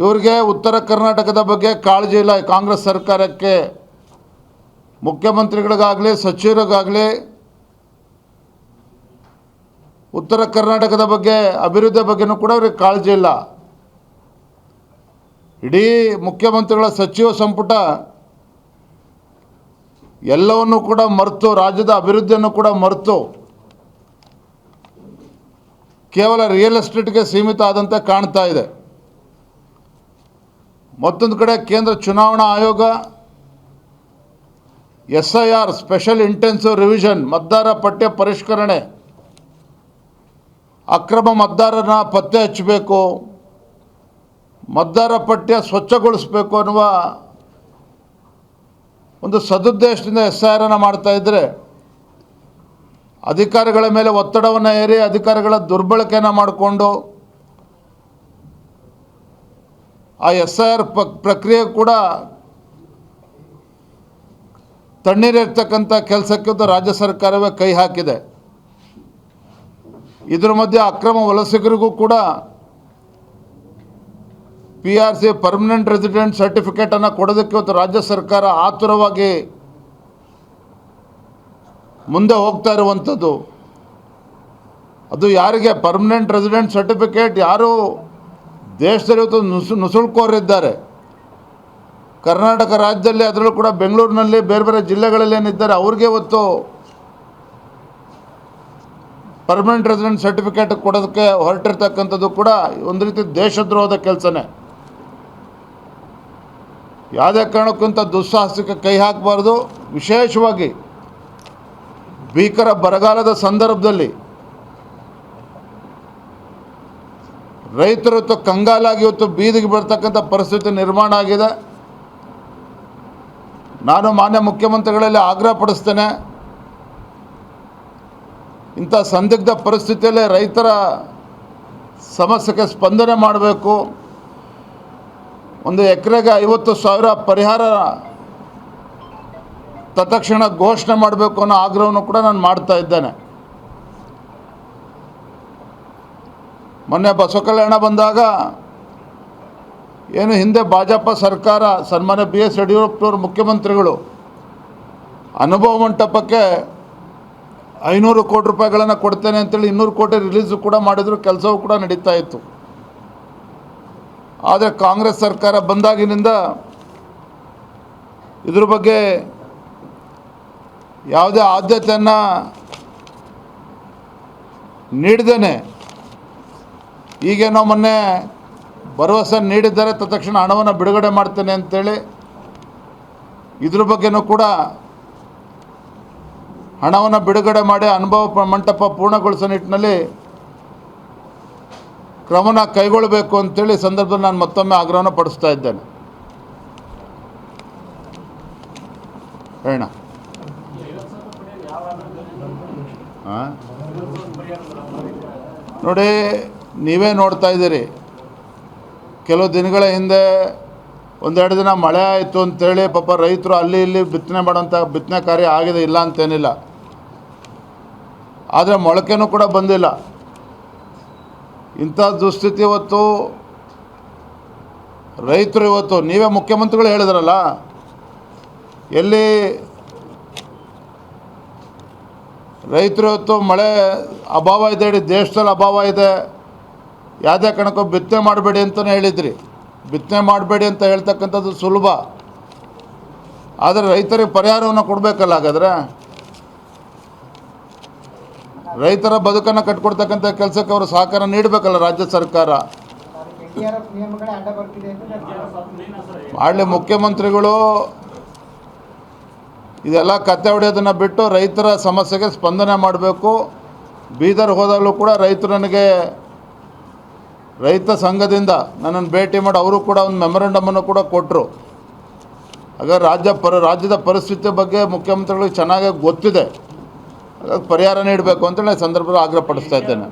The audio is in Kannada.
ಇವರಿಗೆ ಉತ್ತರ ಕರ್ನಾಟಕದ ಬಗ್ಗೆ ಕಾಳಜಿ ಇಲ್ಲ ಕಾಂಗ್ರೆಸ್ ಸರ್ಕಾರಕ್ಕೆ. ಮುಖ್ಯಮಂತ್ರಿಗಳಿಗಾಗಲಿ ಸಚಿವರಿಗಾಗಲಿ ಉತ್ತರ ಕರ್ನಾಟಕದ ಬಗ್ಗೆ ಅಭಿವೃದ್ಧಿ ಬಗ್ಗೆನೂ ಕೂಡ ಅವ್ರಿಗೆ ಕಾಳಜಿ ಇಲ್ಲ. ಇಡೀ ಮುಖ್ಯಮಂತ್ರಿಗಳ ಸಚಿವ ಸಂಪುಟ ಎಲ್ಲವನ್ನೂ ಕೂಡ ಮರೆತು, ರಾಜ್ಯದ ಅಭಿವೃದ್ಧಿಯನ್ನು ಕೂಡ ಮರೆತು ಕೇವಲ ರಿಯಲ್ ಎಸ್ಟೇಟ್ಗೆ ಸೀಮಿತ ಆದಂತೆ ಕಾಣ್ತಾ ಇದೆ. ಮತ್ತೊಂದು ಕಡೆ ಕೇಂದ್ರ ಚುನಾವಣಾ ಆಯೋಗ SIR ಸ್ಪೆಷಲ್ ಇಂಟೆನ್ಸಿವ್ ರಿವಿಷನ್ ಮತದಾರ ಪಟ್ಟಿ ಪರಿಷ್ಕರಣೆ, ಅಕ್ರಮ ಮತದಾರರನ್ನ ಪತ್ತೆ ಹಚ್ಚಬೇಕು, ಮತದಾರ ಪಟ್ಟಿಯ ಸ್ವಚ್ಛಗೊಳಿಸಬೇಕು ಅನ್ನುವ ಒಂದು ಸದುದ್ದೇಶದಿಂದ SIR ಅನ್ನು ಮಾಡ್ತಾ ಇದ್ದರೆ ಅಧಿಕಾರಿಗಳ ಮೇಲೆ ಒತ್ತಡವನ್ನು ಹೇರಿ ಅಧಿಕಾರಿಗಳ ದುರ್ಬಳಕೆಯನ್ನು ಮಾಡಿಕೊಂಡು ಆ SIR ಪ್ರಕ್ರಿಯೆ ಕೂಡ ತಣ್ಣೀರಿರ್ತಕ್ಕಂಥ ಕೆಲಸಕ್ಕೆ ರಾಜ್ಯ ಸರ್ಕಾರವೇ ಕೈ ಹಾಕಿದೆ. ಇದರ ಮಧ್ಯೆ ಅಕ್ರಮ ವಲಸಿಗರಿಗೂ ಕೂಡ PRC ಪರ್ಮನೆಂಟ್ ರೆಸಿಡೆಂಟ್ ಸರ್ಟಿಫಿಕೇಟನ್ನು ಕೊಡೋದಕ್ಕೆ ಇವತ್ತು ರಾಜ್ಯ ಸರ್ಕಾರ ಆತುರವಾಗಿ ಮುಂದೆ ಹೋಗ್ತಾ ಇರುವಂಥದ್ದು. ಅದು ಯಾರಿಗೆ ಪರ್ಮನೆಂಟ್ ರೆಸಿಡೆಂಟ್ ಸರ್ಟಿಫಿಕೇಟ್, ಯಾರು ದೇಶದಲ್ಲಿ ಇವತ್ತು ನುಸುಳ್ಕೋರಿದ್ದಾರೆ ಕರ್ನಾಟಕ ರಾಜ್ಯದಲ್ಲಿ, ಅದರಲ್ಲೂ ಕೂಡ ಬೆಂಗಳೂರಿನಲ್ಲಿ ಬೇರೆ ಬೇರೆ ಜಿಲ್ಲೆಗಳಲ್ಲಿ ಏನಿದ್ದಾರೆ ಅವ್ರಿಗೆ ಇವತ್ತು ಪರ್ಮನೆಂಟ್ ರೆಸಿಡೆಂಟ್ ಸರ್ಟಿಫಿಕೇಟ್ ಕೊಡೋದಕ್ಕೆ ಹೊರಟಿರ್ತಕ್ಕಂಥದ್ದು ಕೂಡ ಒಂದು ರೀತಿ ದೇಶದ್ರೋಹದ ಕೆಲಸನೇ. ಯಾವುದೇ ಕಾರಣಕ್ಕಿಂತ ದುಸ್ಸಾಹಸಕ್ಕೆ ಕೈ ಹಾಕಬಾರ್ದು. ವಿಶೇಷವಾಗಿ ಭೀಕರ ಬರಗಾಲದ ಸಂದರ್ಭದಲ್ಲಿ ರೈತರು ಇವತ್ತು ಕಂಗಾಲಾಗಿ ಇವತ್ತು ಬೀದಿಗೆ ಬರ್ತಕ್ಕಂಥ ಪರಿಸ್ಥಿತಿ ನಿರ್ಮಾಣ ಆಗಿದೆ. ನಾನು ಮಾನ್ಯ ಮುಖ್ಯಮಂತ್ರಿಗಳಲ್ಲಿ ಆಗ್ರಹ ಪಡಿಸ್ತೇನೆ, ಇಂಥ ಸಂದಿಗ್ಧ ಪರಿಸ್ಥಿತಿಯಲ್ಲೇ ರೈತರ ಸಮಸ್ಯೆಗೆ ಸ್ಪಂದನೆ ಮಾಡಬೇಕು. ಒಂದು ಎಕರೆಗೆ 50,000 ಪರಿಹಾರ ತತ್ಕ್ಷಣ ಘೋಷಣೆ ಮಾಡಬೇಕು ಅನ್ನೋ ಆಗ್ರಹವನ್ನು ಕೂಡ ನಾನು ಮಾಡ್ತಾ ಇದ್ದೇನೆ. ಮೊನ್ನೆ ಬಸವ ಕಲ್ಯಾಣ ಬಂದಾಗ ಏನು ಹಿಂದೆ ಭಾಜಪ ಸರ್ಕಾರ ಸನ್ಮಾನ್ಯ BS ಯಡಿಯೂರಪ್ಪನವರು ಮುಖ್ಯಮಂತ್ರಿಗಳು ಅನುಭವ ಮಂಟಪಕ್ಕೆ 500 ಕೋಟಿ ರೂಪಾಯಿಗಳನ್ನು ಕೊಡ್ತೇನೆ ಅಂತೇಳಿ 200 ಕೋಟಿ ರಿಲೀಸು ಕೂಡ ಮಾಡಿದ್ರು, ಕೆಲಸವೂ ಕೂಡ ನಡೀತಾ ಇತ್ತು. ಆದರೆ ಕಾಂಗ್ರೆಸ್ ಸರ್ಕಾರ ಬಂದಾಗಿನಿಂದ ಇದ್ರ ಬಗ್ಗೆ ಯಾವುದೇ ಆದ್ಯತೆಯನ್ನು ನೀಡದೇನೆ ಈಗೇನೋ ಮೊನ್ನೆ ಭರವಸೆ ನೀಡಿದ್ದಾರೆ, ತಕ್ಷಣ ಹಣವನ್ನು ಬಿಡುಗಡೆ ಮಾಡ್ತೇನೆ ಅಂತೇಳಿ ಇದ್ರ ಬಗ್ಗೆನೂ ಕೂಡ ಹಣವನ್ನು ಬಿಡುಗಡೆ ಮಾಡಿ ಅನುಭವ ಮಂಟಪ ಪೂರ್ಣಗೊಳಿಸೋ ನಿಟ್ಟಿನಲ್ಲಿ ಕ್ರಮನ ಕೈಗೊಳ್ಳಬೇಕು ಅಂತೇಳಿ ಸಂದರ್ಭದಲ್ಲಿ ನಾನು ಮತ್ತೊಮ್ಮೆ ಆಗ್ರಹನ ಪಡಿಸ್ತಾ ಇದ್ದೇನೆ. ಹೇಳ ನೋಡಿ, ನೀವೇ ನೋಡ್ತಾ ಇದ್ದೀರಿ, ಕೆಲವು ದಿನಗಳ ಹಿಂದೆ ಒಂದೆರಡು ದಿನ ಮಳೆ ಆಯಿತು ಅಂತೇಳಿ ಪಾಪ ರೈತರು ಅಲ್ಲಿ ಇಲ್ಲಿ ಬಿತ್ತನೆ ಮಾಡೋಂಥ ಬಿತ್ತನೆ ಕಾರ್ಯ ಆಗಿದೆ, ಇಲ್ಲ ಅಂತೇನಿಲ್ಲ. ಆದರೆ ಮೊಳಕೆನೂ ಕೂಡ ಬಂದಿಲ್ಲ. ಇಂಥ ದುಸ್ಥಿತಿ ಇವತ್ತು ರೈತರು ಇವತ್ತು ನೀವೇ ಮುಖ್ಯಮಂತ್ರಿಗಳು ಹೇಳಿದ್ರಲ್ಲ, ಎಲ್ಲಿ ರೈತರು ಇವತ್ತು ಮಳೆ ಅಭಾವ ಇದೆ, ಇಡೀ ದೇಶದಲ್ಲಿ ಅಭಾವ ಇದೆ, ಯಾವುದೇ ಕಾರಣಕ್ಕೂ ಬಿತ್ತನೆ ಮಾಡಬೇಡಿ ಅಂತಲೇ ಹೇಳಿದ್ರಿ. ಬಿತ್ತನೆ ಮಾಡಬೇಡಿ ಅಂತ ಹೇಳ್ತಕ್ಕಂಥದ್ದು ಸುಲಭ, ಆದರೆ ರೈತರಿಗೆ ಪರಿಹಾರವನ್ನು ಕೊಡಬೇಕಲ್ಲ. ಹಾಗಾದರೆ ರೈತರ ಬದುಕನ್ನು ಕಟ್ಕೊಡ್ತಕ್ಕಂಥ ಕೆಲಸಕ್ಕೆ ಅವರು ಸಹಕಾರ ನೀಡಬೇಕಲ್ಲ ರಾಜ್ಯ ಸರ್ಕಾರ. ಮಾಡಲಿ ಮುಖ್ಯಮಂತ್ರಿಗಳು ಇದೆಲ್ಲ ಕತ್ತೆ ಹೊಡೆಯೋದನ್ನು ಬಿಟ್ಟು ರೈತರ ಸಮಸ್ಯೆಗೆ ಸ್ಪಂದನೆ ಮಾಡಬೇಕು. ಬೀದರ್ ಹೋದಾಗಲೂ ಕೂಡ ರೈತರು ನನಗೆ ರೈತ ಸಂಘದಿಂದ ನನ್ನನ್ನು ಭೇಟಿ ಮಾಡಿ ಅವರು ಕೂಡ ಒಂದು ಮೆಮೊರಂಡಮನ್ನು ಕೂಡ ಕೊಟ್ಟರು. ಹಾಗಾಗಿ ರಾಜ್ಯದ ಪರಿಸ್ಥಿತಿ ಬಗ್ಗೆ ಮುಖ್ಯಮಂತ್ರಿಗಳಿಗೆ ಚೆನ್ನಾಗಿ ಗೊತ್ತಿದೆ, ಪರಿಹಾರ ನೀಡಬೇಕು ಅಂತೇಳಿ ಸಂದರ್ಭದಲ್ಲಿ ಆಗ್ರಹ ಪಡಿಸ್ತಾ ಇದ್ದೇನೆ.